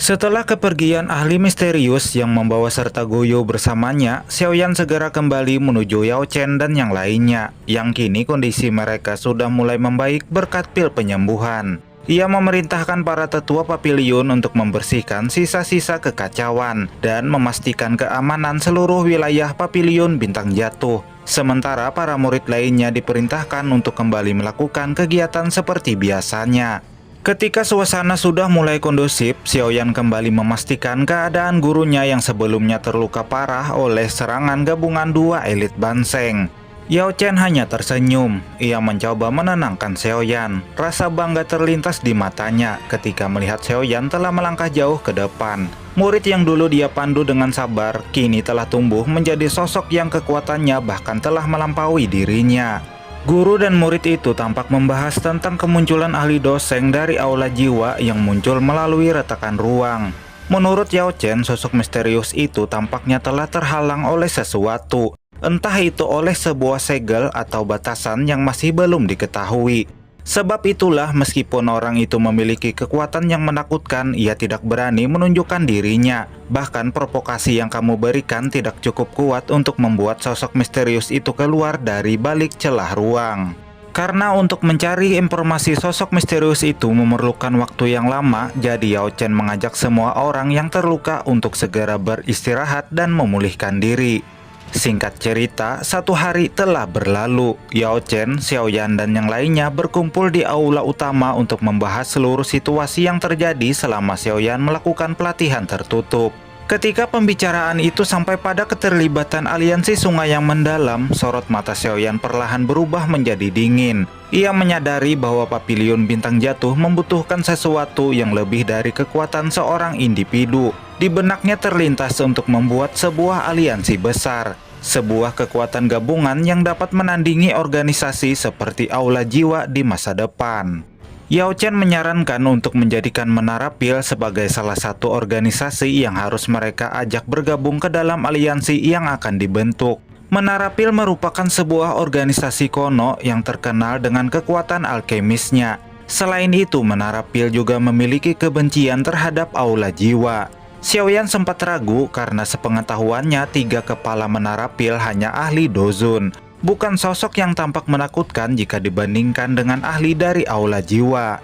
Setelah kepergian ahli misterius yang membawa serta Goyo bersamanya, Xiaoyan segera kembali menuju Yao Chen dan yang lainnya, yang kini kondisi mereka sudah mulai membaik berkat pil penyembuhan. Ia memerintahkan para tetua papilion untuk membersihkan sisa-sisa kekacauan dan memastikan keamanan seluruh wilayah papilion bintang jatuh. Sementara para murid lainnya diperintahkan untuk kembali melakukan kegiatan seperti biasanya. Ketika suasana sudah mulai kondusif, Xiaoyan kembali memastikan keadaan gurunya yang sebelumnya terluka parah oleh serangan gabungan dua elit Banseng. Yao Chen hanya tersenyum. Ia mencoba menenangkan Xiaoyan. Rasa bangga terlintas di matanya ketika melihat Xiaoyan telah melangkah jauh ke depan. Murid yang dulu dia pandu dengan sabar, kini telah tumbuh menjadi sosok yang kekuatannya bahkan telah melampaui dirinya. Guru dan murid itu tampak membahas tentang kemunculan ahli doseng dari aula jiwa yang muncul melalui retakan ruang. Menurut Yao Chen, sosok misterius itu tampaknya telah terhalang oleh sesuatu. Entah itu oleh sebuah segel atau batasan yang masih belum diketahui. Sebab itulah meskipun orang itu memiliki kekuatan yang menakutkan, ia tidak berani menunjukkan dirinya. Bahkan provokasi yang kamu berikan tidak cukup kuat untuk membuat sosok misterius itu keluar dari balik celah ruang. Karena untuk mencari informasi sosok misterius itu memerlukan waktu yang lama, jadi Yao Chen mengajak semua orang yang terluka untuk segera beristirahat dan memulihkan diri. Singkat cerita, satu hari telah berlalu. Yao Chen, Xiaoyan, dan yang lainnya berkumpul di aula utama untuk membahas seluruh situasi yang terjadi selama Xiaoyan melakukan pelatihan tertutup. Ketika pembicaraan itu sampai pada keterlibatan aliansi sungai yang mendalam, sorot mata Xiaoyan perlahan berubah menjadi dingin. Ia menyadari bahwa papilion bintang jatuh membutuhkan sesuatu yang lebih dari kekuatan seorang individu. Di benaknya terlintas untuk membuat sebuah aliansi besar. Sebuah kekuatan gabungan yang dapat menandingi organisasi seperti Aula Jiwa di masa depan. Yao Chen menyarankan untuk menjadikan Menara Pil sebagai salah satu organisasi yang harus mereka ajak bergabung ke dalam aliansi yang akan dibentuk. Menara Pil merupakan sebuah organisasi kuno yang terkenal dengan kekuatan alkemisnya. Selain itu, Menara Pil juga memiliki kebencian terhadap Aula Jiwa. Xiaoyan sempat ragu karena sepengetahuannya 3 kepala Menara Pil hanya ahli Dozun. Bukan sosok yang tampak menakutkan jika dibandingkan dengan ahli dari Aula Jiwa.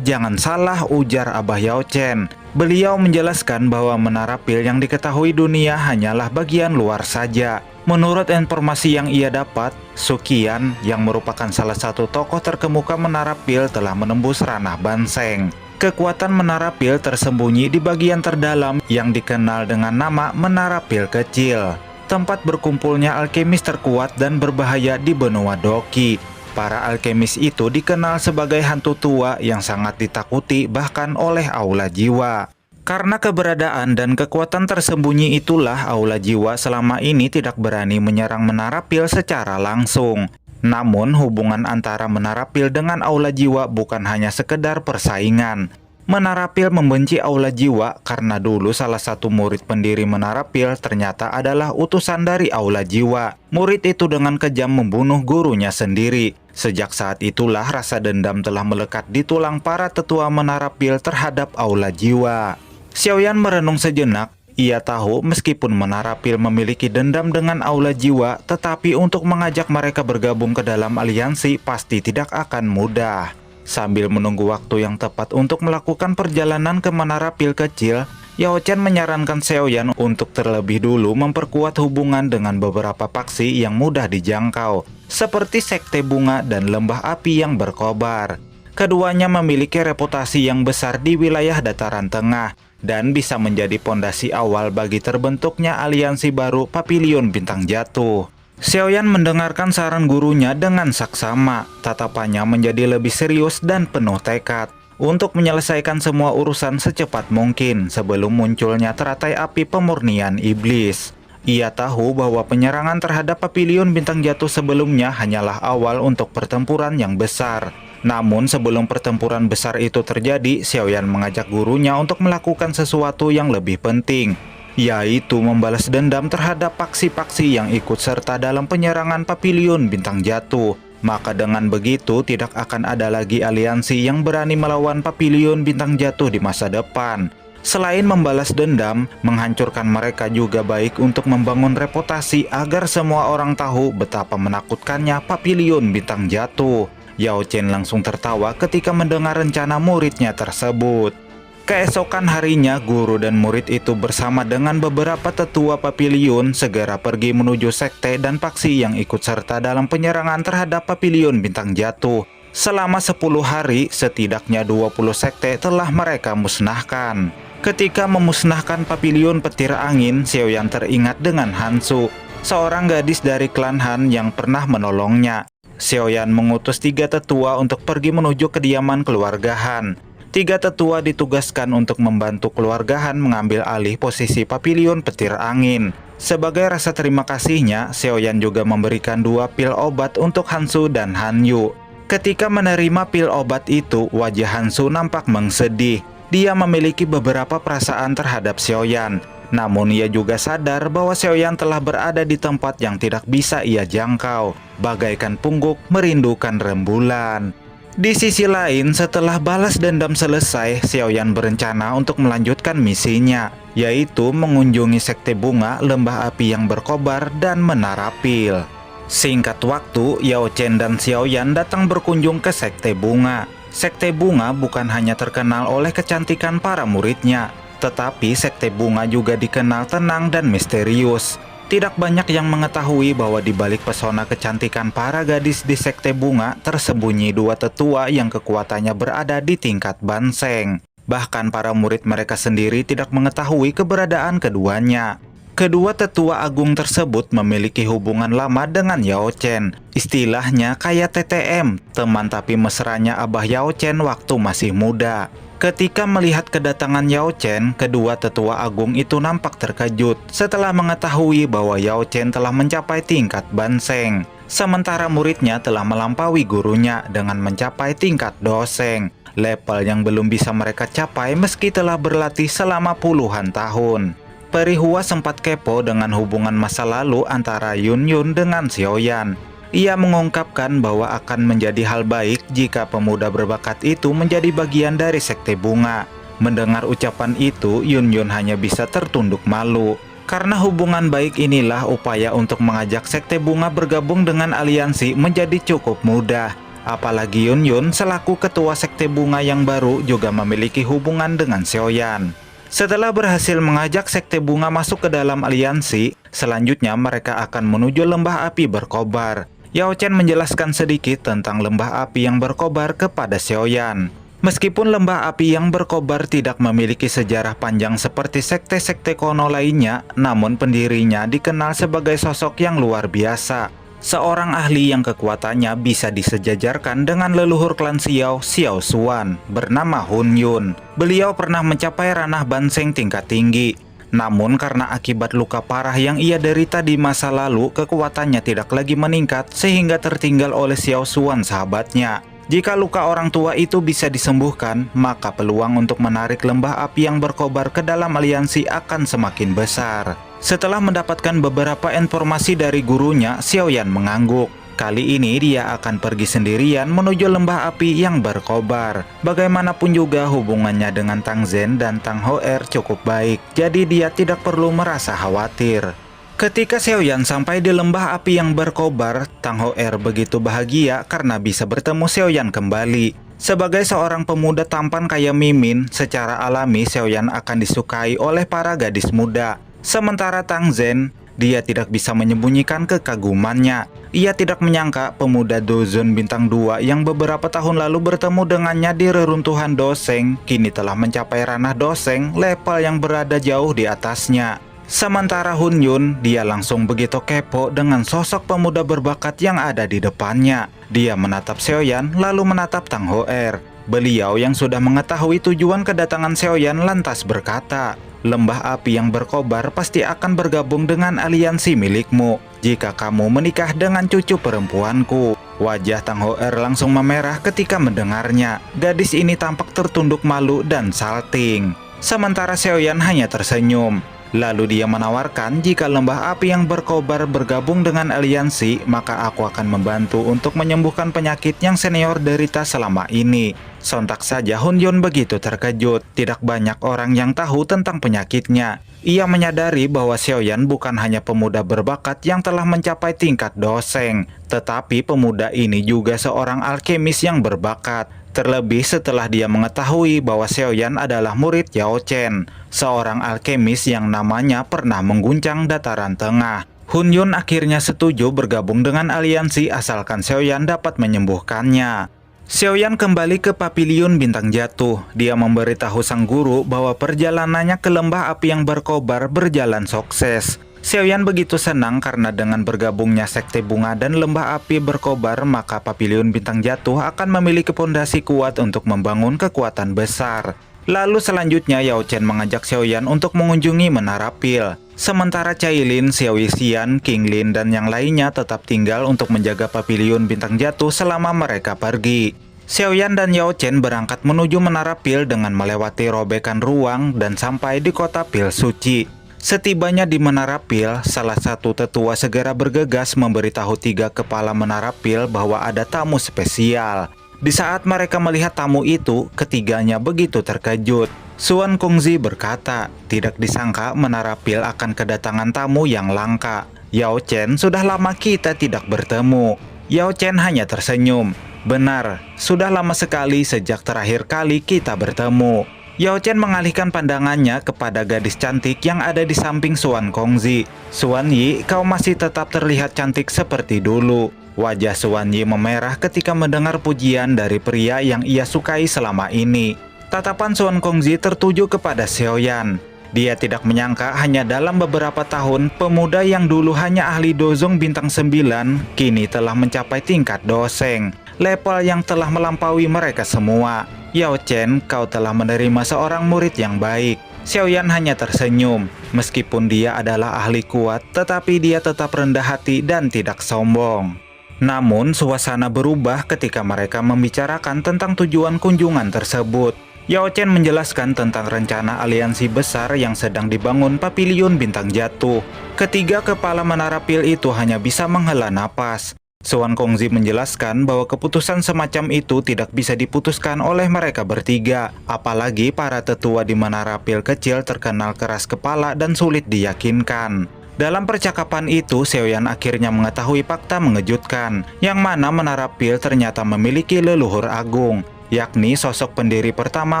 Jangan salah, ujar Abah Yao Chen. Beliau menjelaskan bahwa Menara Pil yang diketahui dunia hanyalah bagian luar saja. Menurut informasi yang ia dapat, Suqian yang merupakan salah satu tokoh terkemuka Menara Pil telah menembus ranah Banseng. Kekuatan Menara Pil tersembunyi di bagian terdalam yang dikenal dengan nama Menara Pil Kecil. Tempat berkumpulnya alkemis terkuat dan berbahaya di benua Doki. Para alkemis itu dikenal sebagai hantu tua yang sangat ditakuti bahkan oleh Aula Jiwa. Karena keberadaan dan kekuatan tersembunyi itulah Aula Jiwa selama ini tidak berani menyerang Menara Pil secara langsung. Namun hubungan antara Menara Pil dengan Aula Jiwa bukan hanya sekedar persaingan. Menara Pil membenci Aula Jiwa karena dulu salah satu murid pendiri Menara Pil ternyata adalah utusan dari Aula Jiwa. Murid itu dengan kejam membunuh gurunya sendiri. Sejak saat itulah rasa dendam telah melekat di tulang para tetua Menara Pil terhadap Aula Jiwa. Xiaoyan merenung sejenak. Ia tahu meskipun Menara Pil memiliki dendam dengan Aula Jiwa, tetapi untuk mengajak mereka bergabung ke dalam aliansi pasti tidak akan mudah. Sambil menunggu waktu yang tepat untuk melakukan perjalanan ke Menara Pil Kecil, Yao Chen menyarankan Xiaoyan untuk terlebih dulu memperkuat hubungan dengan beberapa paksi yang mudah dijangkau, seperti Sekte Bunga dan Lembah Api yang berkobar. Keduanya memiliki reputasi yang besar di wilayah dataran tengah, dan bisa menjadi pondasi awal bagi terbentuknya aliansi baru Papilion Bintang Jatuh. Xiaoyan mendengarkan saran gurunya dengan saksama. Tatapannya menjadi lebih serius dan penuh tekad untuk menyelesaikan semua urusan secepat mungkin sebelum munculnya teratai api pemurnian iblis. Ia tahu bahwa penyerangan terhadap Papilion Bintang Jatuh sebelumnya hanyalah awal untuk pertempuran yang besar. Namun sebelum pertempuran besar itu terjadi, Xiaoyan mengajak gurunya untuk melakukan sesuatu yang lebih penting, yaitu membalas dendam terhadap paksi-paksi yang ikut serta dalam penyerangan Papilion Bintang Jatuh. Maka dengan begitu tidak akan ada lagi aliansi yang berani melawan Papilion Bintang Jatuh di masa depan. Selain membalas dendam, menghancurkan mereka juga baik untuk membangun reputasi agar semua orang tahu betapa menakutkannya Papiliun Bintang Jatuh. Yao Chen langsung tertawa ketika mendengar rencana muridnya tersebut. Keesokan harinya, guru dan murid itu bersama dengan beberapa tetua Papiliun segera pergi menuju sekte dan paksi yang ikut serta dalam penyerangan terhadap Papiliun Bintang Jatuh. Selama 10 hari, setidaknya 20 sekte telah mereka musnahkan. Ketika memusnahkan Papiliun Petir Angin, Xiaoyan teringat dengan Hansu, seorang gadis dari klan Han yang pernah menolongnya. Xiaoyan mengutus 3 tetua untuk pergi menuju kediaman keluarga Han. 3 tetua ditugaskan untuk membantu keluarga Han mengambil alih posisi Papiliun Petir Angin. Sebagai rasa terima kasihnya, Xiaoyan juga memberikan 2 pil obat untuk Hansu dan Han Yu. Ketika menerima pil obat itu, wajah Hansu nampak mengsedih. Dia memiliki beberapa perasaan terhadap Xiaoyan. Namun ia juga sadar bahwa Xiaoyan telah berada di tempat yang tidak bisa ia jangkau, bagaikan pungguk merindukan rembulan. Di sisi lain, setelah balas dendam selesai, Xiaoyan berencana untuk melanjutkan misinya, yaitu mengunjungi Sekte Bunga, Lembah Api yang Berkobar, dan Menara Pil. Singkat waktu, Yao Chen dan Xiaoyan datang berkunjung ke Sekte Bunga. Sekte Bunga bukan hanya terkenal oleh kecantikan para muridnya, tetapi Sekte Bunga juga dikenal tenang dan misterius. Tidak banyak yang mengetahui bahwa di balik pesona kecantikan para gadis di Sekte Bunga tersembunyi 2 tetua yang kekuatannya berada di tingkat Banseng. Bahkan para murid mereka sendiri tidak mengetahui keberadaan keduanya. Kedua tetua agung tersebut memiliki hubungan lama dengan Yao Chen. Istilahnya kayak TTM, teman tapi mesranya Abah Yao Chen waktu masih muda. Ketika melihat kedatangan Yao Chen, kedua tetua agung itu nampak terkejut setelah mengetahui bahwa Yao Chen telah mencapai tingkat Banseng. Sementara muridnya telah melampaui gurunya dengan mencapai tingkat Doseng, level yang belum bisa mereka capai meski telah berlatih selama puluhan tahun. Perihua sempat kepo dengan hubungan masa lalu antara Yun Yun dengan Xiaoyan. Ia mengungkapkan bahwa akan menjadi hal baik jika pemuda berbakat itu menjadi bagian dari Sekte Bunga. Mendengar ucapan itu, Yun Yun hanya bisa tertunduk malu. Karena hubungan baik inilah upaya untuk mengajak Sekte Bunga bergabung dengan aliansi menjadi cukup mudah. Apalagi Yun Yun selaku ketua Sekte Bunga yang baru juga memiliki hubungan dengan Xiaoyan. Setelah berhasil mengajak Sekte Bunga masuk ke dalam aliansi, selanjutnya mereka akan menuju Lembah Api Berkobar. Yao Chen menjelaskan sedikit tentang Lembah Api yang Berkobar kepada Xiaoyan. Meskipun Lembah Api yang Berkobar tidak memiliki sejarah panjang seperti sekte-sekte kuno lainnya, namun pendirinya dikenal sebagai sosok yang luar biasa. Seorang ahli yang kekuatannya bisa disejajarkan dengan leluhur klan Xiao, Xiao Xuan, bernama Hun Yun. Beliau pernah mencapai ranah Banseng tingkat tinggi. Namun karena akibat luka parah yang ia derita di masa lalu, kekuatannya tidak lagi meningkat sehingga tertinggal oleh Xiao Xuan sahabatnya. Jika luka orang tua itu bisa disembuhkan, maka peluang untuk menarik Lembah Api yang Berkobar ke dalam aliansi akan semakin besar. Setelah mendapatkan beberapa informasi dari gurunya, Xiaoyan mengangguk. Kali ini dia akan pergi sendirian menuju Lembah Api yang Berkobar. Bagaimanapun juga hubungannya dengan Tang Zhen dan Tang Hoer cukup baik, jadi dia tidak perlu merasa khawatir. Ketika Xiaoyan sampai di Lembah Api yang Berkobar, Tang Hoer begitu bahagia karena bisa bertemu Xiaoyan kembali. Sebagai seorang pemuda tampan kayak Mimin, secara alami Xiaoyan akan disukai oleh para gadis muda. Sementara Tang Zhen, dia tidak bisa menyembunyikan kekagumannya. Ia tidak menyangka pemuda Dozun Bintang 2 yang beberapa tahun lalu bertemu dengannya di reruntuhan Doseng, kini telah mencapai ranah Doseng, level yang berada jauh di atasnya. Sementara Hun Yun, dia langsung begitu kepo dengan sosok pemuda berbakat yang ada di depannya. Dia menatap Xiaoyan lalu menatap Tang Hoer. Beliau yang sudah mengetahui tujuan kedatangan Xiaoyan lantas berkata, "Lembah Api yang Berkobar pasti akan bergabung dengan aliansi milikmu jika kamu menikah dengan cucu perempuanku." Wajah Tang Hoer langsung memerah ketika mendengarnya. Gadis ini tampak tertunduk malu dan salting. Sementara Xiaoyan hanya tersenyum. Lalu dia menawarkan jika lembah api yang berkobar bergabung dengan aliansi, maka aku akan membantu untuk menyembuhkan penyakit yang senior derita selama ini. Sontak saja Hun Yun begitu terkejut. Tidak banyak orang yang tahu tentang penyakitnya. Ia menyadari bahwa Xiaoyan bukan hanya pemuda berbakat yang telah mencapai tingkat doseng, tetapi pemuda ini juga seorang alkemis yang berbakat. Terlebih setelah dia mengetahui bahwa Xiaoyan adalah murid Yao Chen, seorang alkemis yang namanya pernah mengguncang dataran tengah. Hun Yun akhirnya setuju bergabung dengan aliansi asalkan Xiaoyan dapat menyembuhkannya. Xiaoyan kembali ke Paviliun Bintang Jatuh. Dia memberitahu sang guru bahwa perjalanannya ke lembah api yang berkobar berjalan sukses. Xiaoyan begitu senang karena dengan bergabungnya Sekte Bunga dan lembah api berkobar, maka Paviliun Bintang Jatuh akan memiliki pondasi kuat untuk membangun kekuatan besar. Lalu selanjutnya Yao Chen mengajak Xiaoyan untuk mengunjungi Menara Pil. Sementara Cailin, Xiao Yixian, King Lin, dan yang lainnya tetap tinggal untuk menjaga Paviliun Bintang Jatuh selama mereka pergi. Xiaoyan dan Yao Chen berangkat menuju Menara Pil dengan melewati robekan ruang dan sampai di kota Pil Suci. Setibanya di Menara Pil, salah satu tetua segera bergegas memberitahu 3 kepala Menara Pil bahwa ada tamu spesial. Di saat mereka melihat tamu itu, ketiganya begitu terkejut. Suan Kongzi berkata, tidak disangka Menara Pil akan kedatangan tamu yang langka. Yao Chen, sudah lama kita tidak bertemu. Yao Chen hanya tersenyum. Benar, sudah lama sekali sejak terakhir kali kita bertemu. Yao Chen mengalihkan pandangannya kepada gadis cantik yang ada di samping Suan Kongzi. Suan Yi, kau masih tetap terlihat cantik seperti dulu. Wajah Suan Yi memerah ketika mendengar pujian dari pria yang ia sukai selama ini. Tatapan Suan Kongzi tertuju kepada Xiaoyan. Dia tidak menyangka hanya dalam beberapa tahun, pemuda yang dulu hanya ahli dozong bintang 9, kini telah mencapai tingkat doseng. Level yang telah melampaui mereka semua. Yao Chen, kau telah menerima seorang murid yang baik. Xiaoyan hanya tersenyum. Meskipun dia adalah ahli kuat, tetapi dia tetap rendah hati dan tidak sombong. Namun, suasana berubah ketika mereka membicarakan tentang tujuan kunjungan tersebut. Yao Chen menjelaskan tentang rencana aliansi besar yang sedang dibangun Paviliun Bintang Jatuh. Ketiga kepala Menara Pil itu hanya bisa menghela napas. Suan Kongzi menjelaskan bahwa keputusan semacam itu tidak bisa diputuskan oleh mereka bertiga, apalagi para tetua di Menara Pil kecil terkenal keras kepala dan sulit diyakinkan. Dalam percakapan itu, Xiaoyan akhirnya mengetahui fakta mengejutkan, yang mana Menara Pil ternyata memiliki leluhur agung, yakni sosok pendiri pertama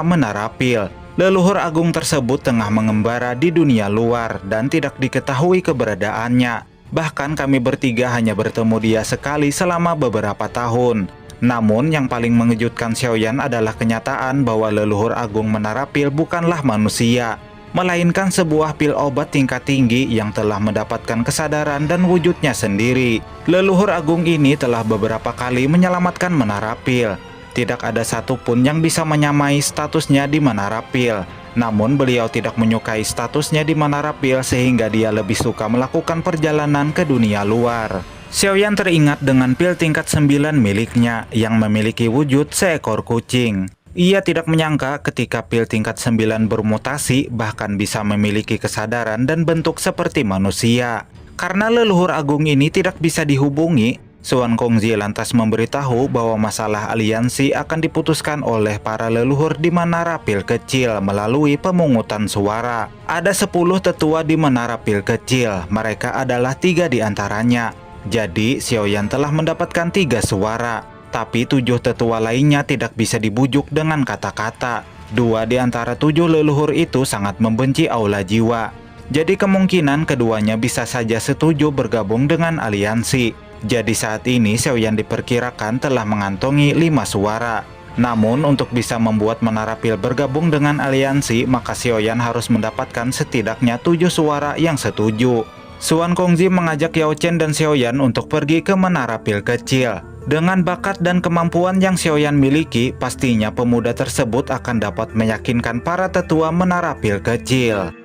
Menara Pil. Leluhur agung tersebut tengah mengembara di dunia luar dan tidak diketahui keberadaannya. Bahkan kami bertiga hanya bertemu dia sekali selama beberapa tahun. Namun yang paling mengejutkan Xiaoyan adalah kenyataan bahwa leluhur agung Menara Pil bukanlah manusia, melainkan sebuah pil obat tingkat tinggi yang telah mendapatkan kesadaran dan wujudnya sendiri. Leluhur agung ini telah beberapa kali menyelamatkan Menara Pil. Tidak ada satupun yang bisa menyamai statusnya di Menara Pil. Namun beliau tidak menyukai statusnya di Menara Pil sehingga dia lebih suka melakukan perjalanan ke dunia luar. Xiaoyan teringat dengan pil tingkat 9 miliknya yang memiliki wujud seekor kucing. Ia tidak menyangka ketika pil tingkat 9 bermutasi bahkan bisa memiliki kesadaran dan bentuk seperti manusia. Karena leluhur agung ini tidak bisa dihubungi, Suan Kongzi lantas memberitahu bahwa masalah aliansi akan diputuskan oleh para leluhur di Menara Pil kecil melalui pemungutan suara. Ada 10 tetua di Menara Pil kecil, mereka adalah 3 di antaranya. Jadi Xiaoyan telah mendapatkan 3 suara, tapi 7 tetua lainnya tidak bisa dibujuk dengan kata-kata. 2 di antara 7 leluhur itu sangat membenci Aula Jiwa. Jadi kemungkinan keduanya bisa saja setuju bergabung dengan aliansi. Jadi saat ini Xiaoyan diperkirakan telah mengantongi 5 suara. Namun untuk bisa membuat Menara Pil bergabung dengan aliansi, maka Xiaoyan harus mendapatkan setidaknya 7 suara yang setuju. Suan Kongzi mengajak Yao Chen dan Xiaoyan untuk pergi ke Menara Pil kecil. Dengan bakat dan kemampuan yang Xiaoyan miliki, pastinya pemuda tersebut akan dapat meyakinkan para tetua Menara Pil kecil.